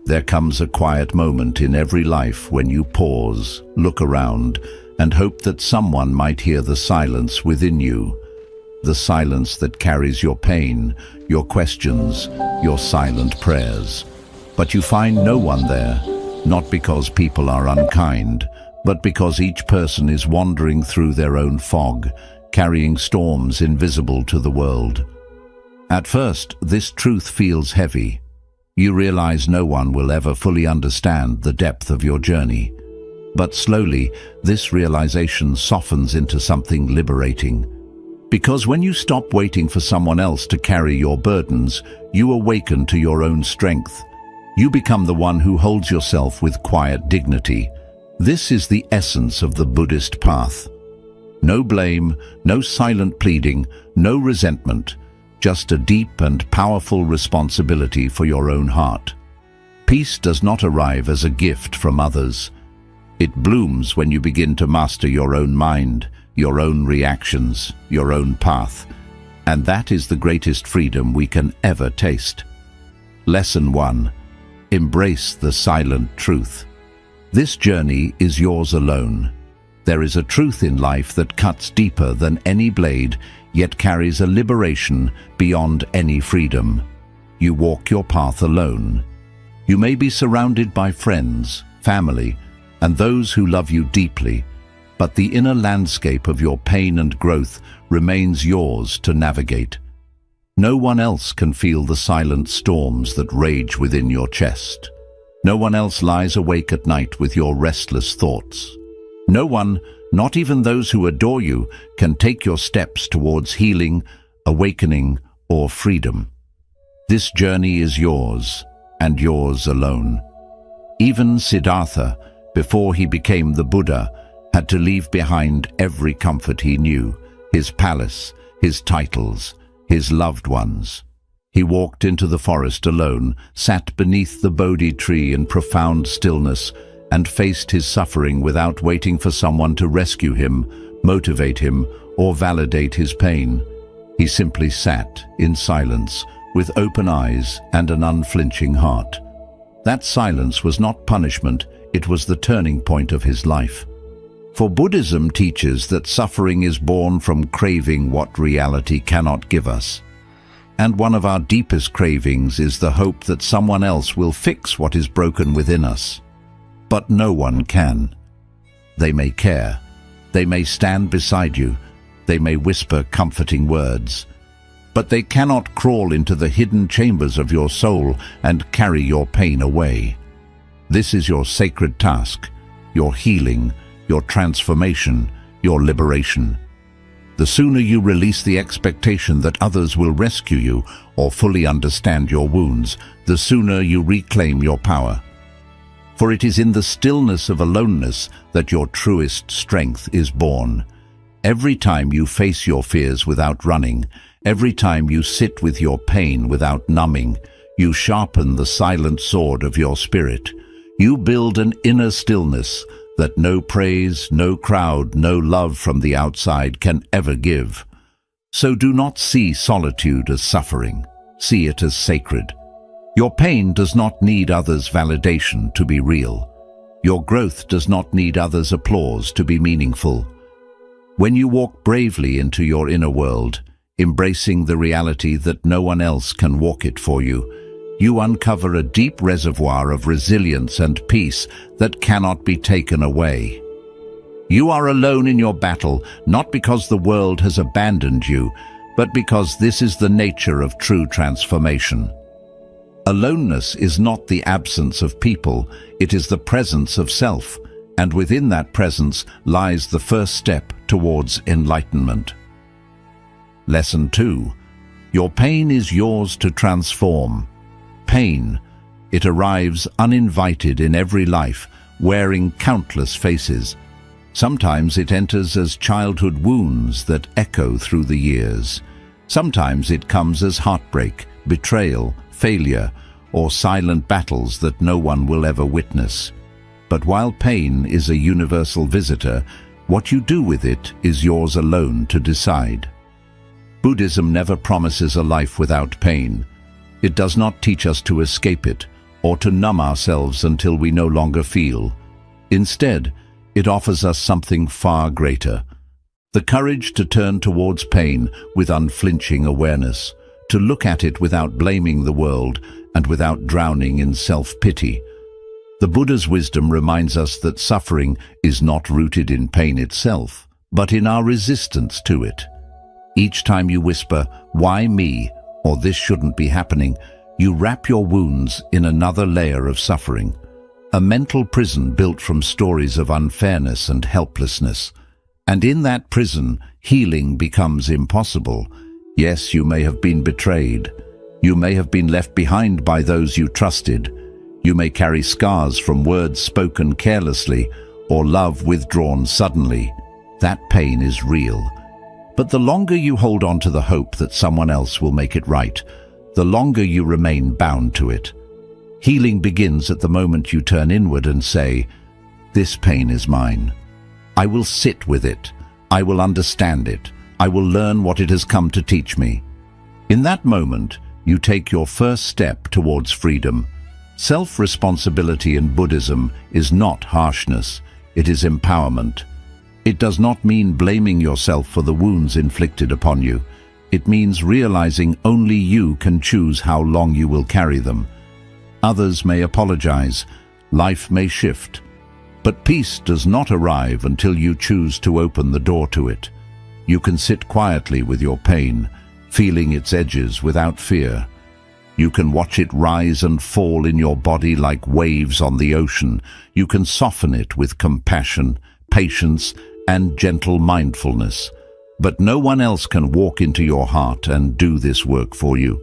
There comes a quiet moment in every life when you pause, look around, and hope that someone might hear the silence within you. The silence that carries your pain, your questions, your silent prayers. But you find no one there, not because people are unkind, but because each person is wandering through their own fog, carrying storms invisible to the world. At first, this truth feels heavy. You realize no one will ever fully understand the depth of your journey. But slowly, this realization softens into something liberating. Because when you stop waiting for someone else to carry your burdens, you awaken to your own strength. You become the one who holds yourself with quiet dignity. This is the essence of the Buddhist path. No blame, no silent pleading, no resentment, just a deep and powerful responsibility for your own heart. Peace does not arrive as a gift from others. It blooms when you begin to master your own mind, your own reactions, your own path. And that is the greatest freedom we can ever taste. Lesson 1. Embrace the silent truth. This journey is yours alone. There is a truth in life that cuts deeper than any blade, yet carries a liberation beyond any freedom. You walk your path alone. You may be surrounded by friends, family, and those who love you deeply, but the inner landscape of your pain and growth remains yours to navigate. No one else can feel the silent storms that rage within your chest. No one else lies awake at night with your restless thoughts. No one, not even those who adore you, can take your steps towards healing, awakening, or freedom. This journey is yours, and yours alone. Even Siddhartha, before he became the Buddha, had to leave behind every comfort he knew, his palace, his titles, his loved ones. He walked into the forest alone, sat beneath the Bodhi tree in profound stillness, and faced his suffering without waiting for someone to rescue him, motivate him, or validate his pain. He simply sat in silence, with open eyes and an unflinching heart. That silence was not punishment, it was the turning point of his life. For Buddhism teaches that suffering is born from craving what reality cannot give us. And one of our deepest cravings is the hope that someone else will fix what is broken within us. But no one can. They may care. They may stand beside you. They may whisper comforting words. But they cannot crawl into the hidden chambers of your soul and carry your pain away. This is your sacred task, your healing, your transformation, your liberation. The sooner you release the expectation that others will rescue you or fully understand your wounds, the sooner you reclaim your power. For it is in the stillness of aloneness that your truest strength is born. Every time you face your fears without running, every time you sit with your pain without numbing, you sharpen the silent sword of your spirit. You build an inner stillness that no praise, no crowd, no love from the outside can ever give. So do not see solitude as suffering. See it as sacred. Your pain does not need others' validation to be real. Your growth does not need others' applause to be meaningful. When you walk bravely into your inner world, embracing the reality that no one else can walk it for you, you uncover a deep reservoir of resilience and peace that cannot be taken away. You are alone in your battle, not because the world has abandoned you, but because this is the nature of true transformation. Aloneness is not the absence of people, it is the presence of self, and within that presence lies the first step towards enlightenment. Lesson 2. Your pain is yours to transform. Pain, it arrives uninvited in every life, wearing countless faces. Sometimes it enters as childhood wounds that echo through the years. Sometimes it comes as heartbreak, betrayal, failure, or silent battles that no one will ever witness. But while pain is a universal visitor, what you do with it is yours alone to decide. Buddhism never promises a life without pain. It does not teach us to escape it, or to numb ourselves until we no longer feel. Instead, it offers us something far greater: the courage to turn towards pain with unflinching awareness, to look at it without blaming the world and without drowning in self-pity. The Buddha's wisdom reminds us that suffering is not rooted in pain itself, but in our resistance to it. Each time you whisper, "Why me?" or "This shouldn't be happening," you wrap your wounds in another layer of suffering, a mental prison built from stories of unfairness and helplessness. And in that prison, healing becomes impossible. Yes, you may have been betrayed. You may have been left behind by those you trusted. You may carry scars from words spoken carelessly or love withdrawn suddenly. That pain is real. But the longer you hold on to the hope that someone else will make it right, the longer you remain bound to it. Healing begins at the moment you turn inward and say, "This pain is mine. I will sit with it. I will understand it. I will learn what it has come to teach me." In that moment, you take your first step towards freedom. Self-responsibility in Buddhism is not harshness, it is empowerment. It does not mean blaming yourself for the wounds inflicted upon you. It means realizing only you can choose how long you will carry them. Others may apologize, life may shift, but peace does not arrive until you choose to open the door to it. You can sit quietly with your pain, feeling its edges without fear. You can watch it rise and fall in your body like waves on the ocean. You can soften it with compassion, patience, and gentle mindfulness. But no one else can walk into your heart and do this work for you.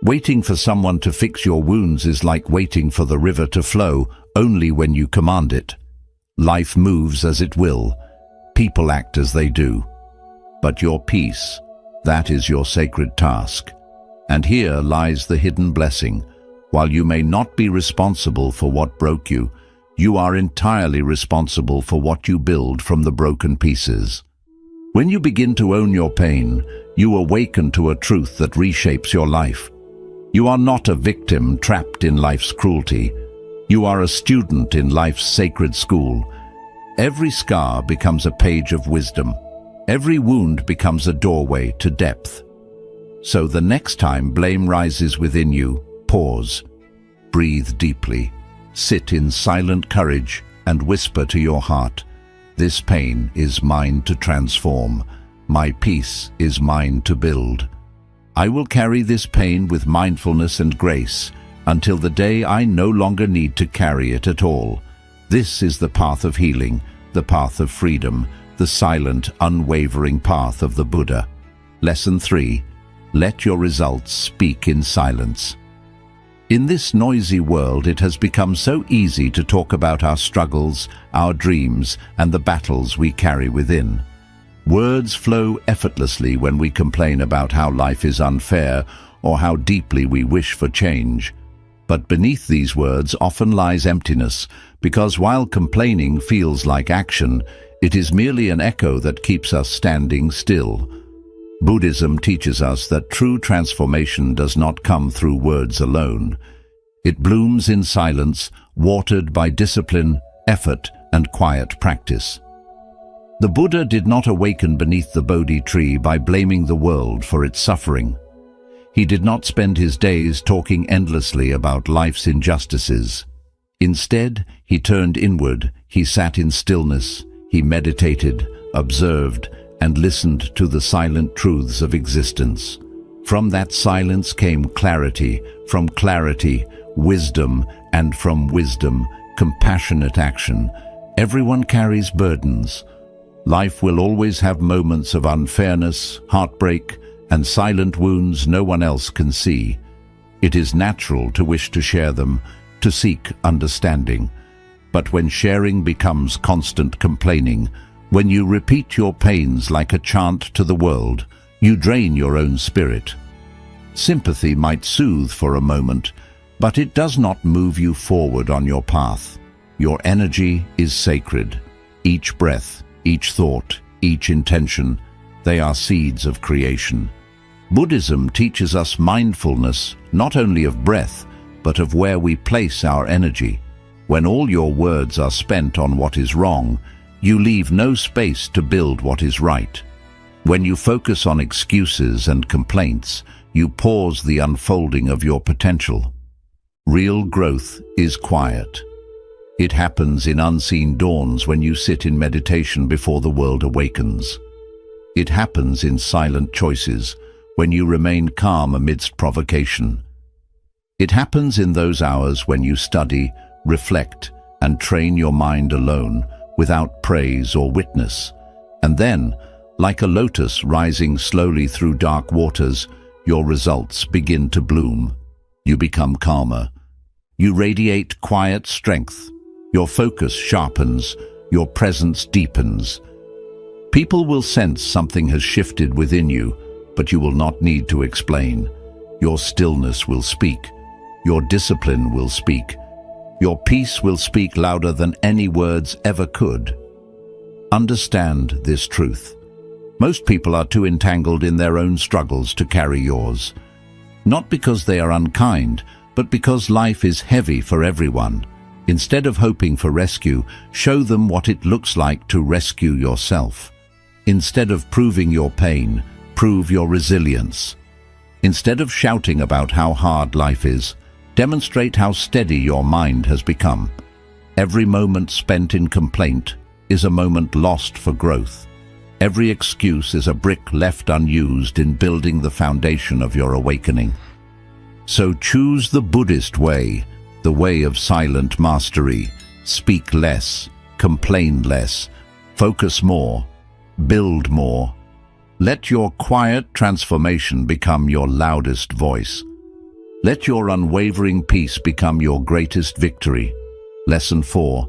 Waiting for someone to fix your wounds is like waiting for the river to flow only when you command it. Life moves as it will. People act as they do. But your peace, that is your sacred task. And here lies the hidden blessing. While you may not be responsible for what broke you, you are entirely responsible for what you build from the broken pieces. When you begin to own your pain, you awaken to a truth that reshapes your life. You are not a victim trapped in life's cruelty. You are a student in life's sacred school. Every scar becomes a page of wisdom. Every wound becomes a doorway to depth. So the next time blame rises within you, pause, breathe deeply, sit in silent courage and whisper to your heart, "This pain is mine to transform. My peace is mine to build. I will carry this pain with mindfulness and grace until the day I no longer need to carry it at all." This is the path of healing, the path of freedom, the silent, unwavering path of the Buddha. Lesson 3. Let your results speak in silence. In this noisy world, it has become so easy to talk about our struggles, our dreams, and the battles we carry within. Words flow effortlessly when we complain about how life is unfair or how deeply we wish for change. But beneath these words often lies emptiness, because while complaining feels like action, it is merely an echo that keeps us standing still. Buddhism teaches us that true transformation does not come through words alone. It blooms in silence, watered by discipline, effort, and quiet practice. The Buddha did not awaken beneath the Bodhi tree by blaming the world for its suffering. He did not spend his days talking endlessly about life's injustices. Instead, he turned inward, he sat in stillness, he meditated, observed, and listened to the silent truths of existence. From that silence came clarity, from clarity, wisdom, and from wisdom, compassionate action. Everyone carries burdens. Life will always have moments of unfairness, heartbreak, and silent wounds no one else can see. It is natural to wish to share them, to seek understanding. But when sharing becomes constant complaining, when you repeat your pains like a chant to the world, you drain your own spirit. Sympathy might soothe for a moment, but it does not move you forward on your path. Your energy is sacred. Each breath, each thought, each intention, they are seeds of creation. Buddhism teaches us mindfulness, not only of breath, but of where we place our energy. When all your words are spent on what is wrong, you leave no space to build what is right. When you focus on excuses and complaints, you pause the unfolding of your potential. Real growth is quiet. It happens in unseen dawns when you sit in meditation before the world awakens. It happens in silent choices when you remain calm amidst provocation. It happens in those hours when you study, reflect, and train your mind alone without praise or witness. And then, like a lotus rising slowly through dark waters, your results begin to bloom. You become calmer. You radiate quiet strength. Your focus sharpens. Your presence deepens. People will sense something has shifted within you, but you will not need to explain. Your stillness will speak. Your discipline will speak. Your peace will speak louder than any words ever could. Understand this truth. Most people are too entangled in their own struggles to carry yours. Not because they are unkind, but because life is heavy for everyone. Instead of hoping for rescue, show them what it looks like to rescue yourself. Instead of proving your pain, prove your resilience. Instead of shouting about how hard life is, demonstrate how steady your mind has become. Every moment spent in complaint is a moment lost for growth. Every excuse is a brick left unused in building the foundation of your awakening. So choose the Buddhist way, the way of silent mastery. Speak less, complain less, focus more, build more. Let your quiet transformation become your loudest voice. Let your unwavering peace become your greatest victory. Lesson 4.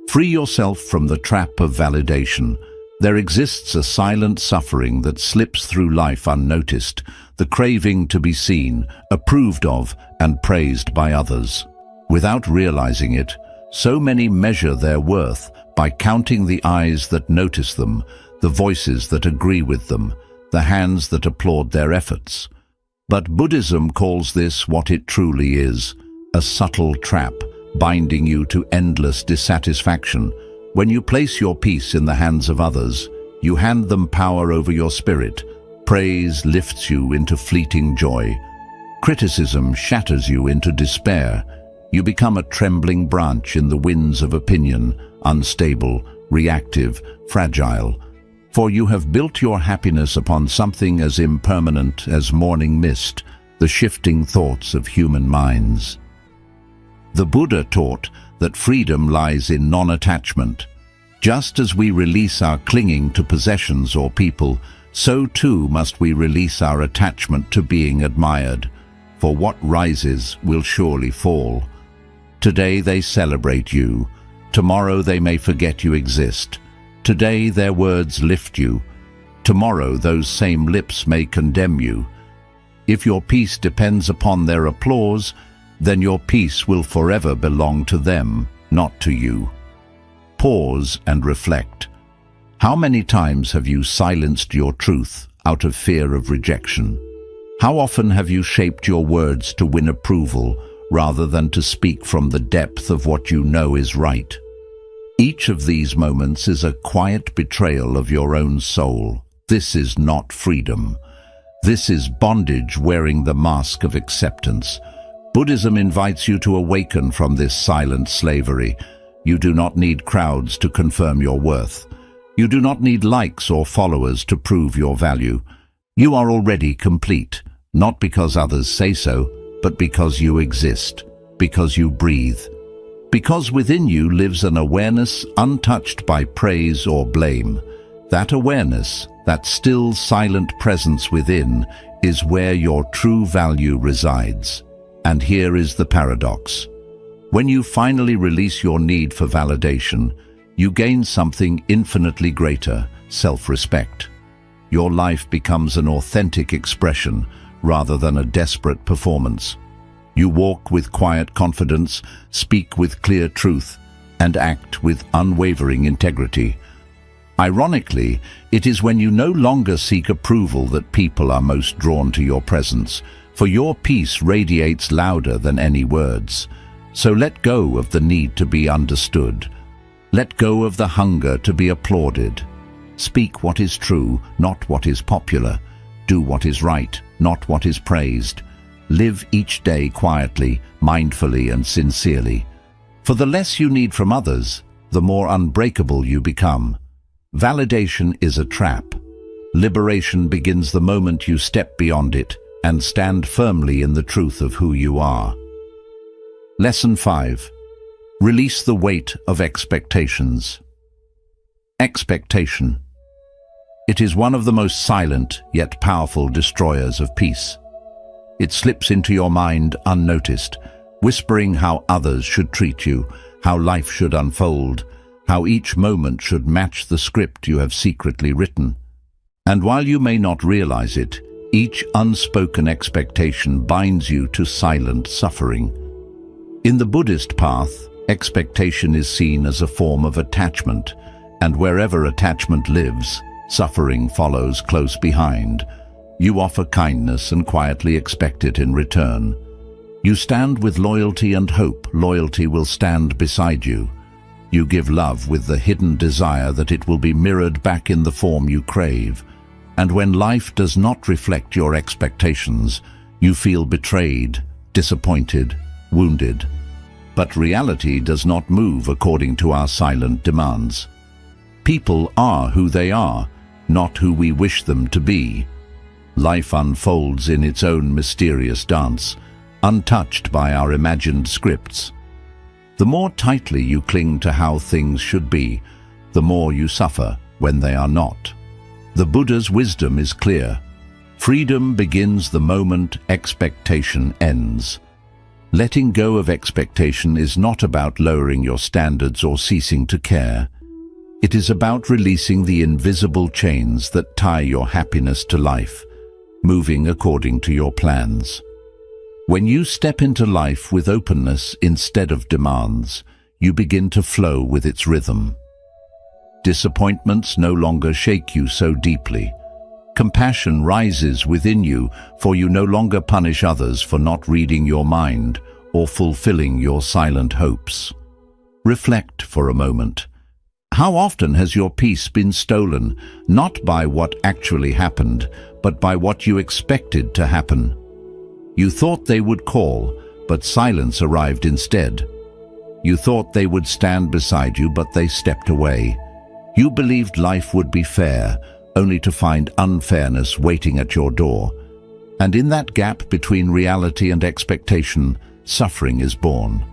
Free yourself from the trap of validation. There exists a silent suffering that slips through life unnoticed, the craving to be seen, approved of, and praised by others. Without realizing it, so many measure their worth by counting the eyes that notice them, the voices that agree with them, the hands that applaud their efforts. But Buddhism calls this what it truly is, a subtle trap, binding you to endless dissatisfaction. When you place your peace in the hands of others, you hand them power over your spirit. Praise lifts you into fleeting joy. Criticism shatters you into despair. You become a trembling branch in the winds of opinion, unstable, reactive, fragile. For you have built your happiness upon something as impermanent as morning mist, the shifting thoughts of human minds. The Buddha taught that freedom lies in non-attachment. Just as we release our clinging to possessions or people, so too must we release our attachment to being admired. For what rises will surely fall. Today they celebrate you. Tomorrow they may forget you exist. Today their words lift you. Tomorrow those same lips may condemn you. If your peace depends upon their applause, then your peace will forever belong to them, not to you. Pause and reflect. How many times have you silenced your truth out of fear of rejection? How often have you shaped your words to win approval rather than to speak from the depth of what you know is right? Each of these moments is a quiet betrayal of your own soul. This is not freedom. This is bondage wearing the mask of acceptance. Buddhism invites you to awaken from this silent slavery. You do not need crowds to confirm your worth. You do not need likes or followers to prove your value. You are already complete, not because others say so, but because you exist, because you breathe. Because within you lives an awareness untouched by praise or blame. That awareness, that still silent presence within, is where your true value resides. And here is the paradox. When you finally release your need for validation, you gain something infinitely greater, self-respect. Your life becomes an authentic expression rather than a desperate performance. You walk with quiet confidence, speak with clear truth, and act with unwavering integrity. Ironically, it is when you no longer seek approval that people are most drawn to your presence. for your peace radiates louder than any words. So let go of the need to be understood. Let go of the hunger to be applauded. Speak what is true, not what is popular. Do what is right, not what is praised. Live each day quietly, mindfully, and sincerely. For the less you need from others, the more unbreakable you become. Validation is a trap. Liberation begins the moment you step beyond it and stand firmly in the truth of who you are. Lesson 5. Release the weight of expectations. Expectation. It is one of the most silent yet powerful destroyers of peace. It slips into your mind unnoticed, whispering how others should treat you, how life should unfold, how each moment should match the script you have secretly written. And while you may not realize it, each unspoken expectation binds you to silent suffering. In the Buddhist path, expectation is seen as a form of attachment, and wherever attachment lives, suffering follows close behind. You offer kindness and quietly expect it in return. You stand with loyalty and hope loyalty will stand beside you. You give love with the hidden desire that it will be mirrored back in the form you crave. And when life does not reflect your expectations, you feel betrayed, disappointed, wounded. But reality does not move according to our silent demands. People are who they are, not who we wish them to be. Life unfolds in its own mysterious dance, untouched by our imagined scripts. The more tightly you cling to how things should be, the more you suffer when they are not. The Buddha's wisdom is clear. Freedom begins the moment expectation ends. Letting go of expectation is not about lowering your standards or ceasing to care. It is about releasing the invisible chains that tie your happiness to life, moving according to your plans. When you step into life with openness instead of demands, you begin to flow with its rhythm. Disappointments no longer shake you so deeply. Compassion rises within you, for you no longer punish others for not reading your mind or fulfilling your silent hopes. Reflect for a moment. How often has your peace been stolen, not by what actually happened, but by what you expected to happen? You thought they would call, but silence arrived instead. You thought they would stand beside you, but they stepped away. You believed life would be fair, only to find unfairness waiting at your door. And in that gap between reality and expectation, suffering is born.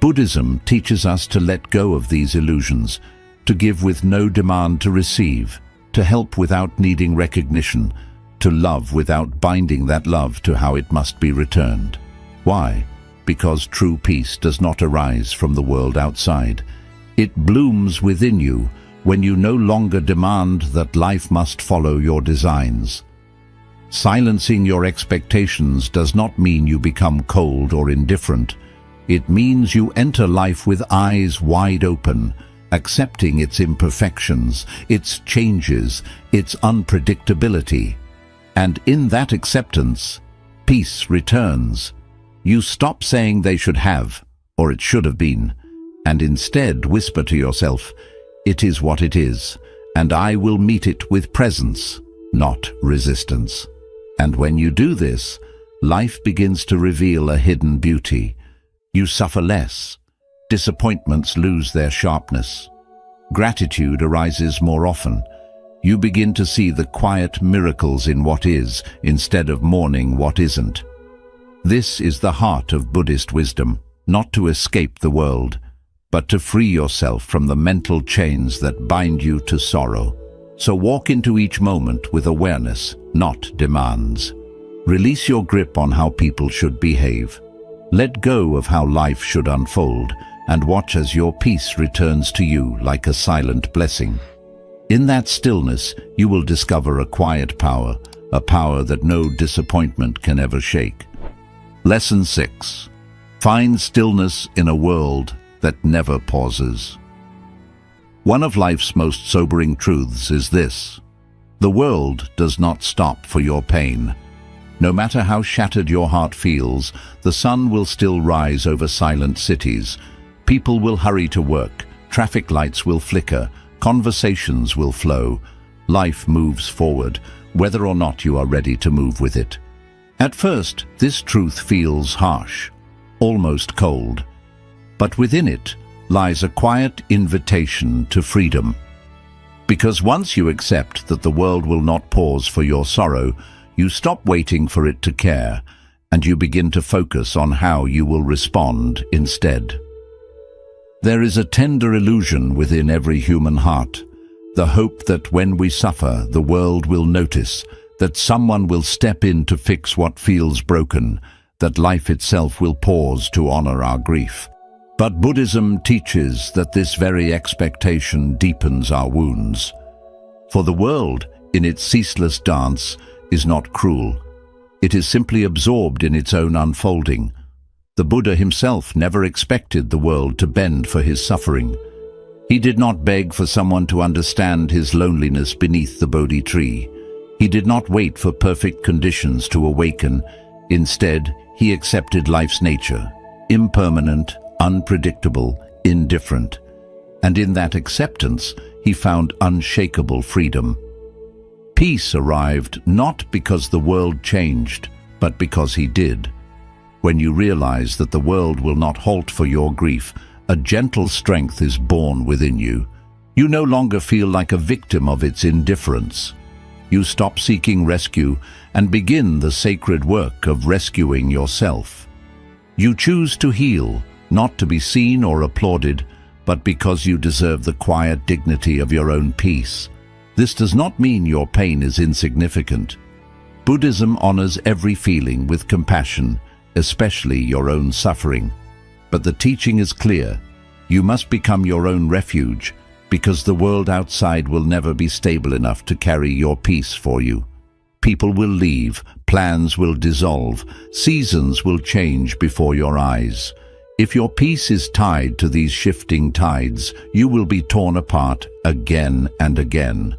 Buddhism teaches us to let go of these illusions, to give with no demand to receive, to help without needing recognition, to love without binding that love to how it must be returned. Why? Because true peace does not arise from the world outside. It blooms within you when you no longer demand that life must follow your designs. Silencing your expectations does not mean you become cold or indifferent. It means you enter life with eyes wide open, accepting its imperfections, its changes, its unpredictability. And in that acceptance, peace returns. You stop saying they should have, or it should have been, and instead whisper to yourself, "It is what it is, and I will meet it with presence, not resistance." And when you do this, life begins to reveal a hidden beauty. You suffer less. Disappointments lose their sharpness. Gratitude arises more often. You begin to see the quiet miracles in what is, instead of mourning what isn't. This is the heart of Buddhist wisdom, not to escape the world, but to free yourself from the mental chains that bind you to sorrow. So walk into each moment with awareness, not demands. Release your grip on how people should behave. Let go of how life should unfold, and watch as your peace returns to you like a silent blessing. In that stillness, you will discover a quiet power, a power that no disappointment can ever shake. Lesson 6. Find stillness in a world that never pauses. One of life's most sobering truths is this: the world does not stop for your pain. No matter how shattered your heart feels, the sun will still rise over silent cities. People will hurry to work, traffic lights will flicker, conversations will flow. Life moves forward, whether or not you are ready to move with it. At first, this truth feels harsh, almost cold. But within it lies a quiet invitation to freedom. Because once you accept that the world will not pause for your sorrow, you stop waiting for it to care, and you begin to focus on how you will respond instead. There is a tender illusion within every human heart, the hope that when we suffer, the world will notice, that someone will step in to fix what feels broken, that life itself will pause to honor our grief. But Buddhism teaches that this very expectation deepens our wounds. For the world, in its ceaseless dance, is not cruel. It is simply absorbed in its own unfolding. The Buddha himself never expected the world to bend for his suffering. He did not beg for someone to understand his loneliness beneath the Bodhi tree. He did not wait for perfect conditions to awaken. Instead, he accepted life's nature, impermanent, unpredictable, indifferent. And in that acceptance, he found unshakable freedom. Peace arrived not because the world changed, but because he did. When you realize that the world will not halt for your grief, a gentle strength is born within you. You no longer feel like a victim of its indifference. You stop seeking rescue and begin the sacred work of rescuing yourself. You choose to heal, not to be seen or applauded, but because you deserve the quiet dignity of your own peace. This does not mean your pain is insignificant. Buddhism honors every feeling with compassion, especially your own suffering. But the teaching is clear. You must become your own refuge, because the world outside will never be stable enough to carry your peace for you. People will leave, plans will dissolve, seasons will change before your eyes. If your peace is tied to these shifting tides, you will be torn apart again and again.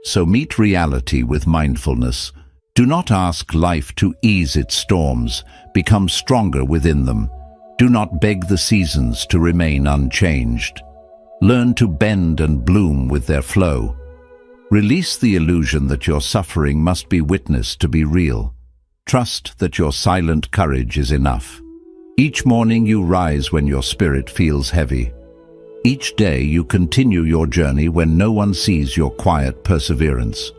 So meet reality with mindfulness. Do not ask life to ease its storms. Become stronger within them. Do not beg the seasons to remain unchanged. Learn to bend and bloom with their flow. Release the illusion that your suffering must be witnessed to be real. Trust that your silent courage is enough. Each morning you rise when your spirit feels heavy. Each day you continue your journey when no one sees your quiet perseverance.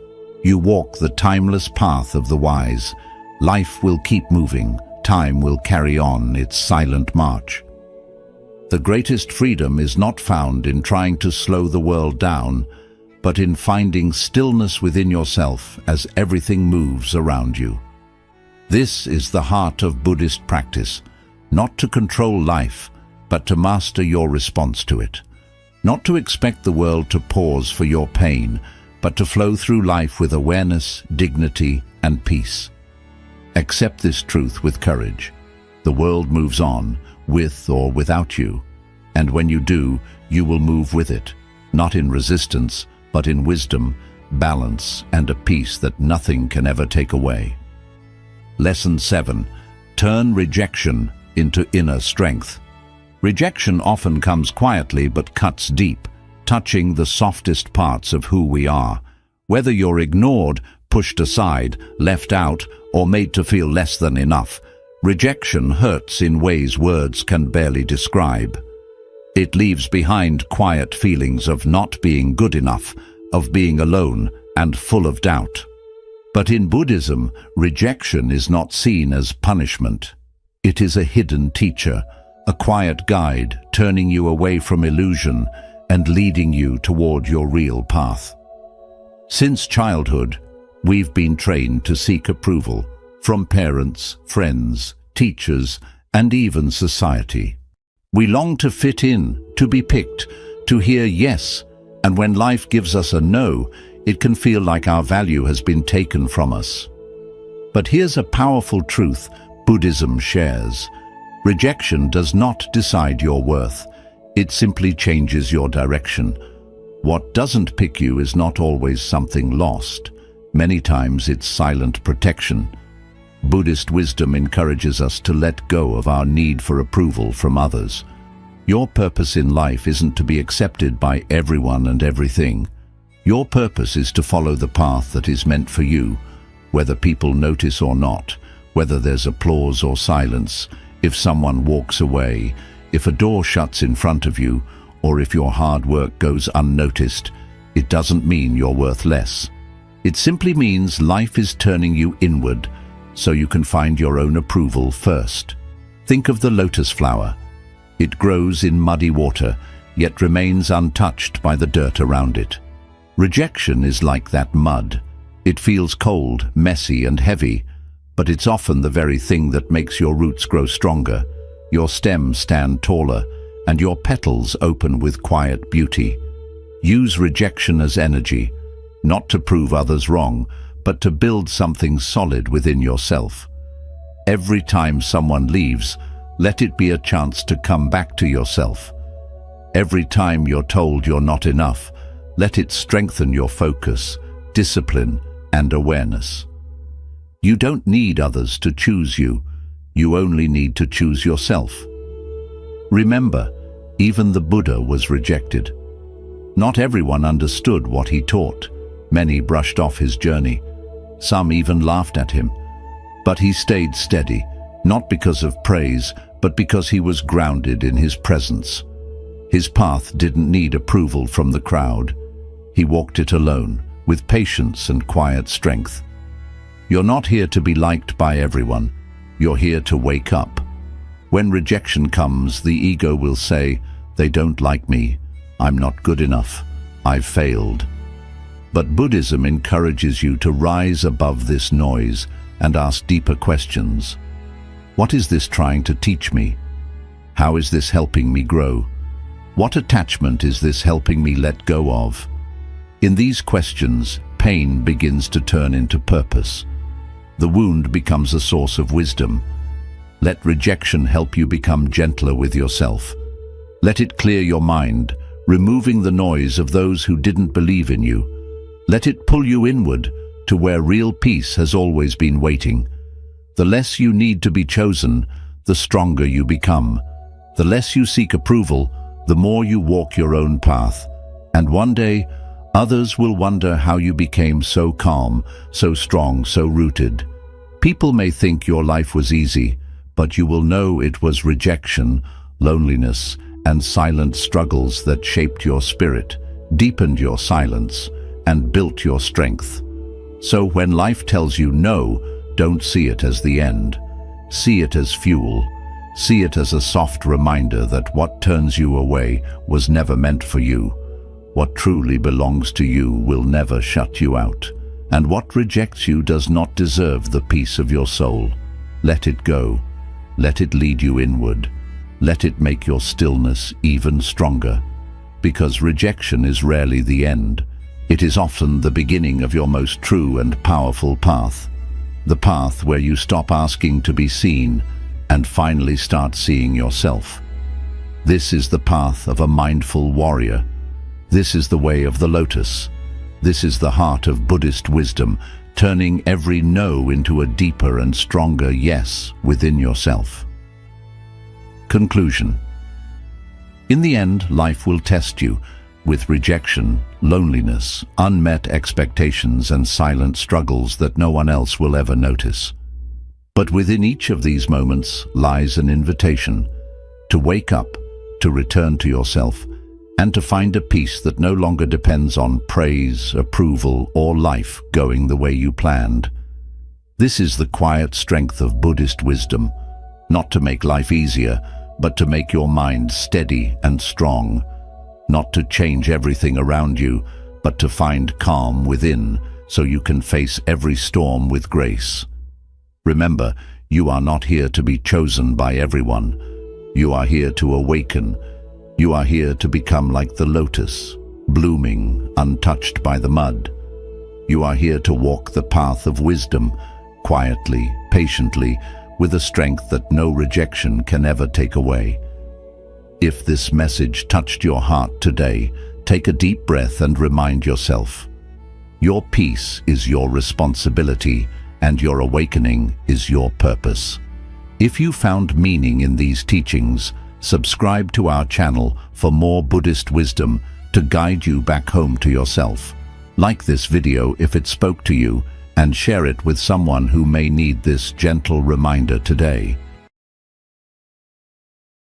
You walk the timeless path of the wise. Life will keep moving. Time will carry on its silent march. The greatest freedom is not found in trying to slow the world down, but in finding stillness within yourself as everything moves around you. This is the heart of Buddhist practice, not to control life, but to master your response to it. Not to expect the world to pause for your pain, but to flow through life with awareness, dignity, and peace. Accept this truth with courage. The world moves on, with or without you, and when you do, you will move with it, not in resistance, but in wisdom, balance, and a peace that nothing can ever take away. Lesson 7. Turn rejection into inner strength. Rejection often comes quietly but cuts deep, touching the softest parts of who we are. Whether you're ignored, pushed aside, left out, or made to feel less than enough, rejection hurts in ways words can barely describe. It leaves behind quiet feelings of not being good enough, of being alone, and full of doubt. But in Buddhism, rejection is not seen as punishment. It is a hidden teacher, a quiet guide turning you away from illusion and leading you toward your real path. Since childhood, we've been trained to seek approval from parents, friends, teachers, and even society. We long to fit in, to be picked, to hear yes, and when life gives us a no, it can feel like our value has been taken from us. But here's a powerful truth Buddhism shares. Rejection does not decide your worth. It simply changes your direction. What doesn't pick you is not always something lost. Many times it's silent protection. Buddhist wisdom encourages us to let go of our need for approval from others. Your purpose in life isn't to be accepted by everyone and everything. Your purpose is to follow the path that is meant for you, whether people notice or not, whether there's applause or silence, if someone walks away, if a door shuts in front of you, or if your hard work goes unnoticed. It doesn't mean you're worth less. It simply means life is turning you inward, so you can find your own approval first. Think of the lotus flower. It grows in muddy water, yet remains untouched by the dirt around it. Rejection is like that mud. It feels cold, messy, and heavy, but it's often the very thing that makes your roots grow stronger, your stems stand taller, and your petals open with quiet beauty. Use rejection as energy, not to prove others wrong, but to build something solid within yourself. Every time someone leaves, let it be a chance to come back to yourself. Every time you're told you're not enough, let it strengthen your focus, discipline, and awareness. You don't need others to choose you. You only need to choose yourself. Remember, even the Buddha was rejected. Not everyone understood what he taught. Many brushed off his journey. Some even laughed at him. But he stayed steady, not because of praise, but because he was grounded in his presence. His path didn't need approval from the crowd. He walked it alone, with patience and quiet strength. You're not here to be liked by everyone. You're here to wake up. When rejection comes, the ego will say, "They don't like me. I'm not good enough. I've failed." But Buddhism encourages you to rise above this noise and ask deeper questions. What is this trying to teach me? How is this helping me grow? What attachment is this helping me let go of? In these questions, pain begins to turn into purpose. The wound becomes a source of wisdom. Let rejection help you become gentler with yourself. Let it clear your mind, removing the noise of those who didn't believe in you. Let it pull you inward to where real peace has always been waiting. The less you need to be chosen, the stronger you become. The less you seek approval, the more you walk your own path. And one day, others will wonder how you became so calm, so strong, so rooted. People may think your life was easy, but you will know it was rejection, loneliness, and silent struggles that shaped your spirit, deepened your silence, and built your strength. So when life tells you no, don't see it as the end. See it as fuel. See it as a soft reminder that what turns you away was never meant for you. What truly belongs to you will never shut you out. And what rejects you does not deserve the peace of your soul. Let it go. Let it lead you inward. Let it make your stillness even stronger. Because rejection is rarely the end. It is often the beginning of your most true and powerful path. The path where you stop asking to be seen and finally start seeing yourself. This is the path of a mindful warrior. This is the way of the lotus. This is the heart of Buddhist wisdom, turning every no into a deeper and stronger yes within yourself. Conclusion. In the end, life will test you with rejection, loneliness, unmet expectations, and silent struggles that no one else will ever notice. But within each of these moments lies an invitation to wake up, to return to yourself, and to find a peace that no longer depends on praise, approval, or life going the way you planned. This is the quiet strength of Buddhist wisdom, not to make life easier, but to make your mind steady and strong. Not to change everything around you, but to find calm within so you can face every storm with grace. Remember, you are not here to be chosen by everyone. You are here to awaken. You are here to become like the lotus, blooming, untouched by the mud. You are here to walk the path of wisdom, quietly, patiently, with a strength that no rejection can ever take away. If this message touched your heart today, take a deep breath and remind yourself, your peace is your responsibility, and your awakening is your purpose. If you found meaning in these teachings, subscribe to our channel for more Buddhist wisdom to guide you back home to yourself. Like this video if it spoke to you, and share it with someone who may need this gentle reminder today.